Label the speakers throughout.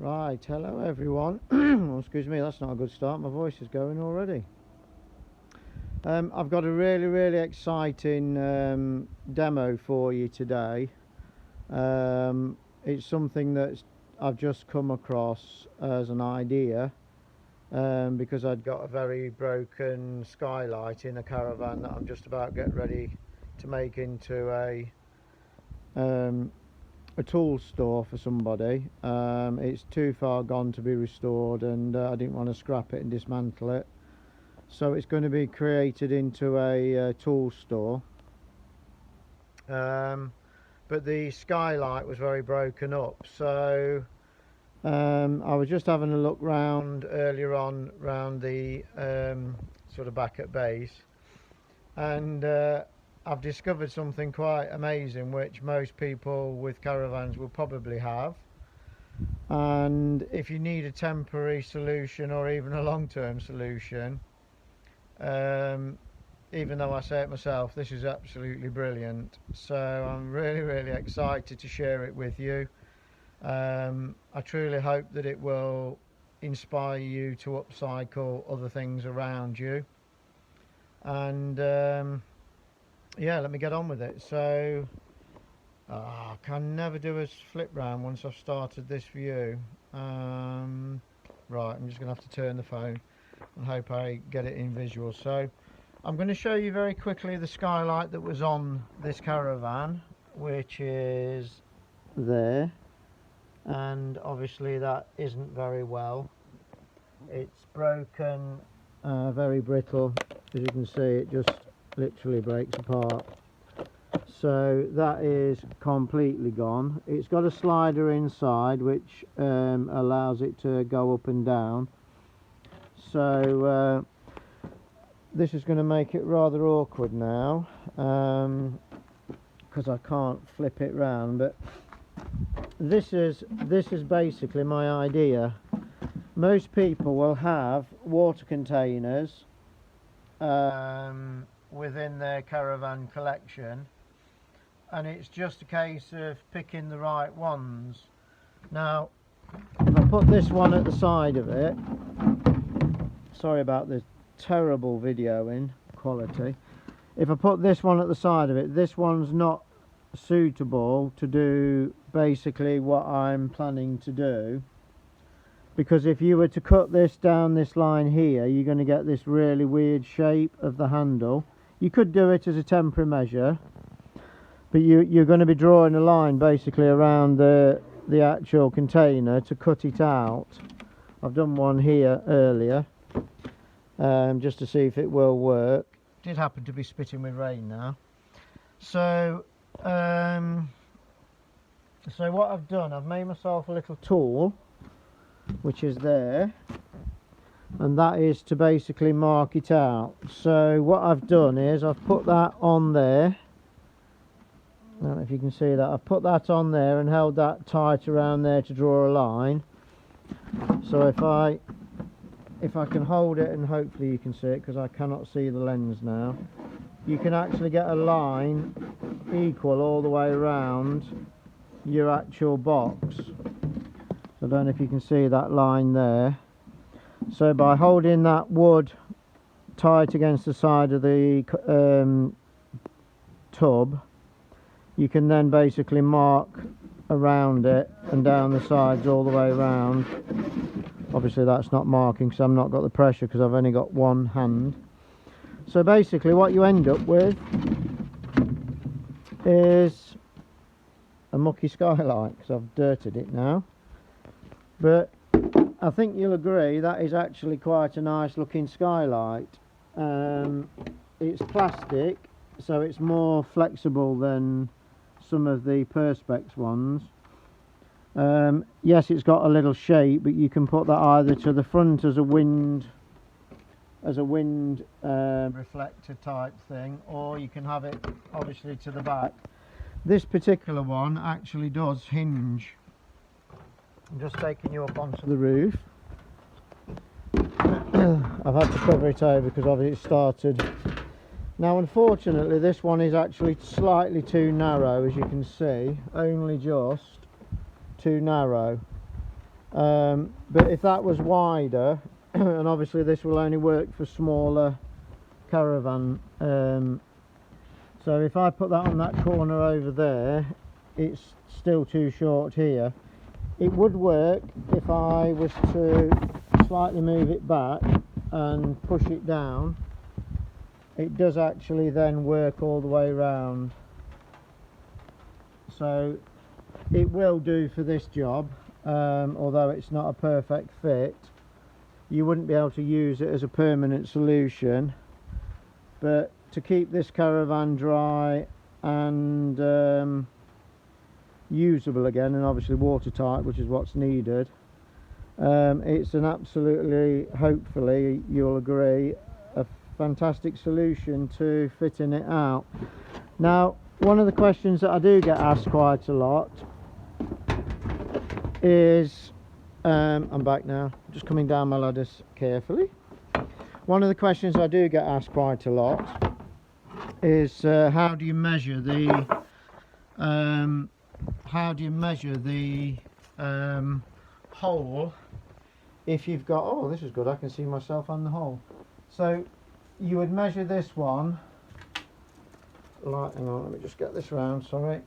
Speaker 1: Right, hello everyone. Oh, excuse me, that's not a good start. My voice is going already. I've got a really exciting demo for you today. It's something that I've just come across as an idea because I'd got a very broken skylight in a caravan that I'm just about get ready to make into a tool store for somebody. It's too far gone to be restored, and I didn't want to scrap it and dismantle it, so it's going to be created into a tool store. But the skylight was very broken up, so I was just having a look round earlier on round the sort of back at base, and I've discovered something quite amazing which most people with caravans will probably have. And if you need a temporary solution or even a long-term solution, even though I say it myself, this is absolutely brilliant. So I'm really excited to share it with you. I truly hope that it will inspire you to upcycle other things around you. And yeah, let me get on with it. So I can never do a flip round once I've started this view. Right, I'm just going to have to turn the phone and hope I get it in visual. So I'm going to show you very quickly the skylight that was on this caravan, which is there, and obviously that isn't very well. It's broken, very brittle. As you can see, it just literally breaks apart. So that is completely gone. It's got a slider inside which allows it to go up and down. So this is going to make it rather awkward now, because I can't flip it round. But this is basically my idea. Most people will have water containers within their caravan collection, and it's just a case of picking the right ones. Now, if I put this one at the side of it, sorry about the terrible videoing quality. If I put this one at the side of it, this one's not suitable to do basically what I'm planning to do, because if you were to cut this down this line here, you're going to get this really weird shape of the handle. You could do it as a temporary measure, but you're going to be drawing a line basically around the actual container to cut it out. I've done one here earlier just to see if it will work. It did happen to be spitting with rain now. So so what I've done, I've made myself a little tool which is there, and that is to basically mark it out. So what I've done is I've put that on there. I don't know if you can see that. I've put that on there and held that tight around there to draw a line. So if I can hold it, and hopefully you can see it because I cannot see the lens now, you can actually get a line equal all the way around your actual box. So I don't know if you can see that line there. So by holding that wood tight against the side of the tub, you can then basically mark around it and down the sides all the way around. Obviously that's not marking because I've not got the pressure because I've only got one hand. So basically what you end up with is a mucky skylight, because I've dirted it now. But I think you'll agree that is actually quite a nice looking skylight. It's plastic, so it's more flexible than some of the Perspex ones. Yes, it's got a little shape, but you can put that either to the front as a wind reflector type thing, or you can have it obviously to the back. This particular one actually does hinge. I'm just taking you up onto the roof. I've had to cover it over because obviously it started. Now unfortunately this one is actually slightly too narrow, as you can see, only just too narrow. But if that was wider, and obviously this will only work for smaller caravan, so if I put that on that corner over there, it's still too short here. It would work if I was to slightly move it back and push it down. It does actually then work all the way around, so it will do for this job. Although it's not a perfect fit, you wouldn't be able to use it as a permanent solution, but to keep this caravan dry and usable again, and obviously watertight, which is what's needed, it's an absolutely, hopefully you'll agree, a fantastic solution to fitting it out. Now, one of the questions that I do get asked quite a lot is, I'm back now, just coming down my ladders carefully. One of the questions I do get asked quite a lot is how do you measure the hole if you've got, oh, this is good, I can see myself on the hole. So you would measure this one, like, hang on, let me just get this round, sorry.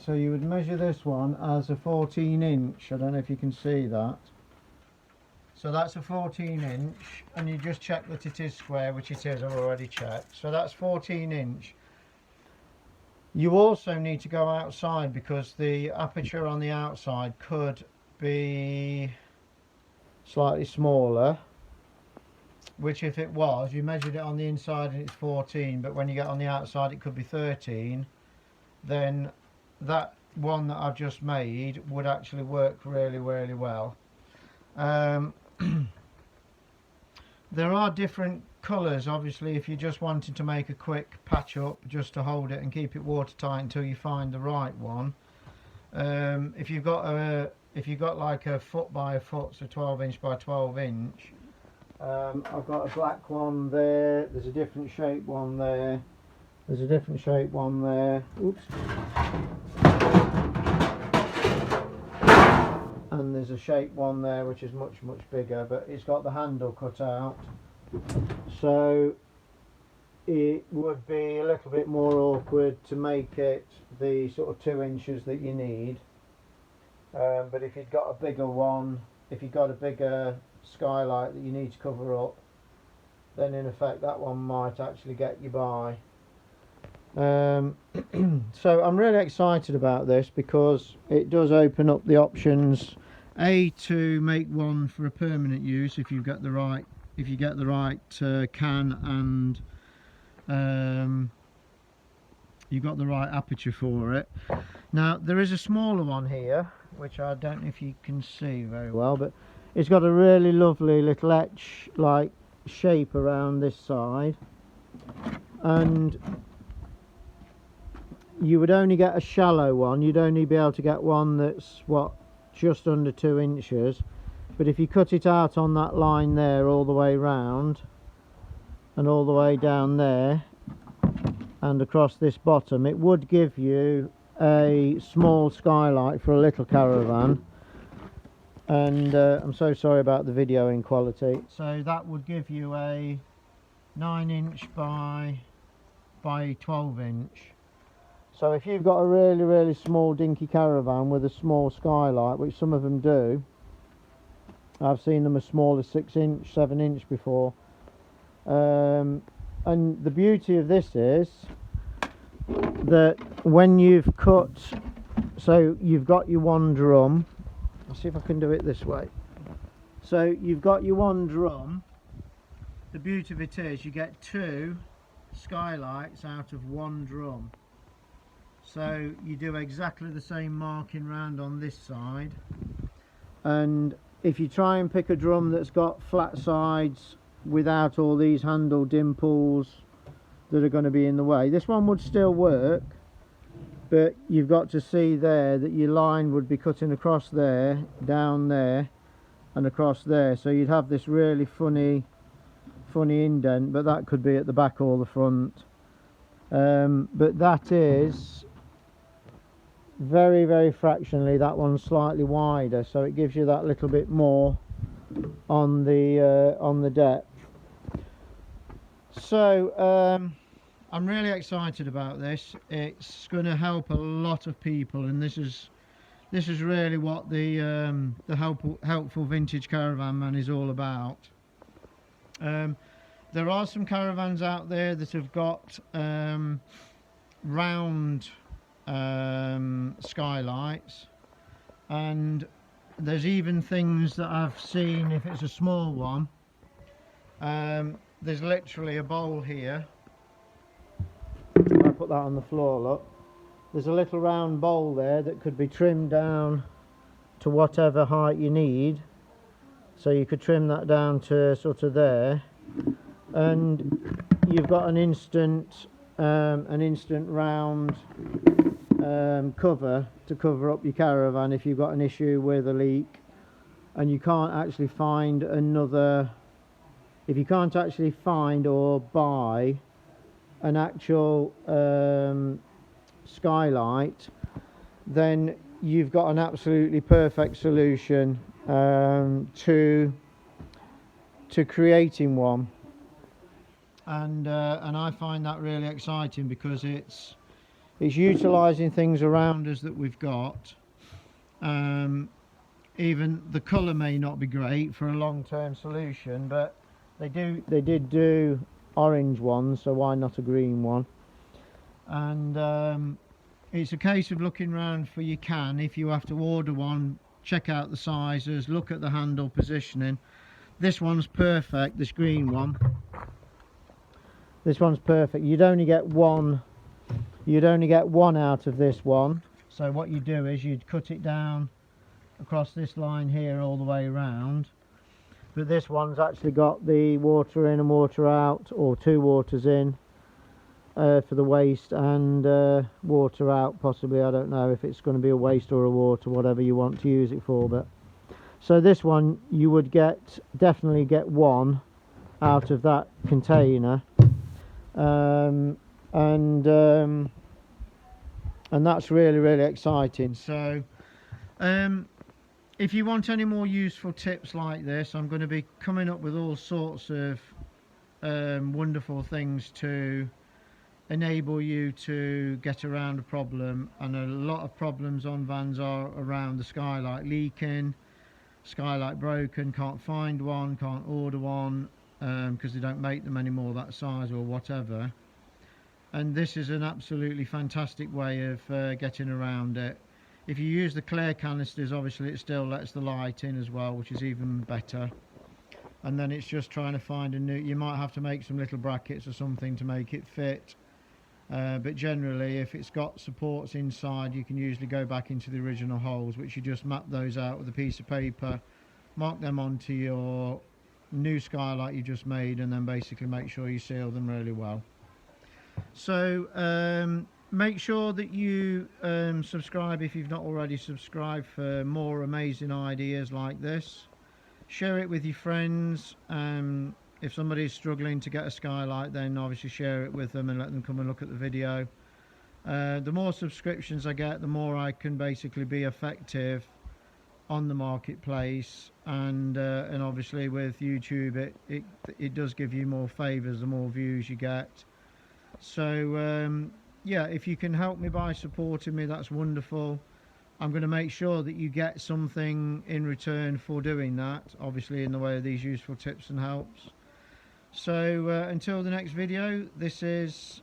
Speaker 1: So you would measure this one as a 14-inch, I don't know if you can see that. So that's a 14-inch, and you just check that it is square, which it is, I've already checked. So that's 14-inch. You also need to go outside because the aperture on the outside could be slightly smaller, which if it was, you measured it on the inside and it's 14, but when you get on the outside it could be 13, then that one that I've just made would actually work really, really well. There are different colours, obviously, if you just wanted to make a quick patch up just to hold it and keep it watertight until you find the right one. If you've got like a foot by a foot, so 12-inch by 12-inch, I've got a black one there, there's a different shape one there, there's a different shape one there, oops, and there's a shape one there which is much, much bigger, but it's got the handle cut out, so it would be a little bit more awkward to make it the sort of 2 inches that you need. But if you've got a bigger one, if you've got a bigger skylight that you need to cover up, then in effect that one might actually get you by. So I'm really excited about this because it does open up the options, A, to make one for a permanent use if you get the right can and you've got the right aperture for it. Now there is a smaller one here which I don't know if you can see very well, but it's got a really lovely little etch like shape around this side, and you would only get a shallow one, you'd only be able to get one that's what, just under 2 inches, but if you cut it out on that line there all the way round and all the way down there and across this bottom, it would give you a small skylight for a little caravan. And I'm so sorry about the videoing quality. So that would give you a 9-inch by 12-inch. So if you've got a really, really small dinky caravan with a small skylight, which some of them do, I've seen them as small as 6-inch, 7-inch before. And the beauty of this is that when you've cut, so you've got your one drum, I'll see if I can do it this way. So you've got your one drum, the beauty of it is you get 2 skylights out of one drum. So you do exactly the same marking round on this side, and if you try and pick a drum that's got flat sides without all these handle dimples that are going to be in the way, this one would still work, but you've got to see there that your line would be cutting across there, down there and across there, so you'd have this really funny indent, but that could be at the back or the front. But that is very, very fractionally that one's slightly wider, so it gives you that little bit more on the depth. So I'm really excited about this. It's going to help a lot of people, and this is really what the helpful vintage caravan man is all about. There are some caravans out there that have got round skylights, and there's even things that I've seen, if it's a small one, there's literally a bowl here. I put that on the floor, look. There's a little round bowl there that could be trimmed down to whatever height you need. So you could trim that down to sort of there, and you've got an instant round cover to cover up your caravan if you've got an issue with a leak and you can't actually find another. If you can't actually find or buy an actual skylight, then you've got an absolutely perfect solution to creating one. And I find that really exciting because it's utilising things around us that we've got. Even the colour may not be great for a long-term solution, but they did do orange ones, so why not a green one? And it's a case of looking around for your can. If you have to order one, check out the sizes, look at the handle positioning. This one's perfect, this green one. This one's perfect. You'd only get one out of this one. So what you do is you'd cut it down across this line here all the way around. But this one's actually got the water in and water out, or two waters in for the waste, and water out possibly. I don't know if it's going to be a waste or a water, whatever you want to use it for. But so this one you would definitely get one out of that container, and that's really, really exciting. So if you want any more useful tips like this, I'm going to be coming up with all sorts of wonderful things to enable you to get around a problem. And a lot of problems on vans are around the skylight leaking, skylight broken, can't find one, can't order one because they don't make them anymore that size or whatever. And this is an absolutely fantastic way of getting around it. If you use the clear canisters, obviously it still lets the light in as well, which is even better. And then it's just trying to find a new, you might have to make some little brackets or something to make it fit. But generally, if it's got supports inside, you can usually go back into the original holes, which you just map those out with a piece of paper, mark them onto your new skylight you just made, and then basically make sure you seal them really well. So make sure that you subscribe if you've not already subscribed for more amazing ideas like this. Share it with your friends. If somebody's struggling to get a skylight, then obviously share it with them and let them come and look at the video. The more subscriptions I get, the more I can basically be effective on the marketplace, and obviously with YouTube it does give you more favours the more views you get. So yeah, if you can help me by supporting me, that's wonderful. I'm going to make sure that you get something in return for doing that, obviously in the way of these useful tips and helps. So until the next video, this is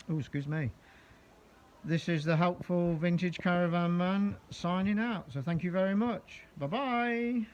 Speaker 1: excuse me, this is the Helpful Vintage Caravan Man signing out. So thank you very much. Bye bye.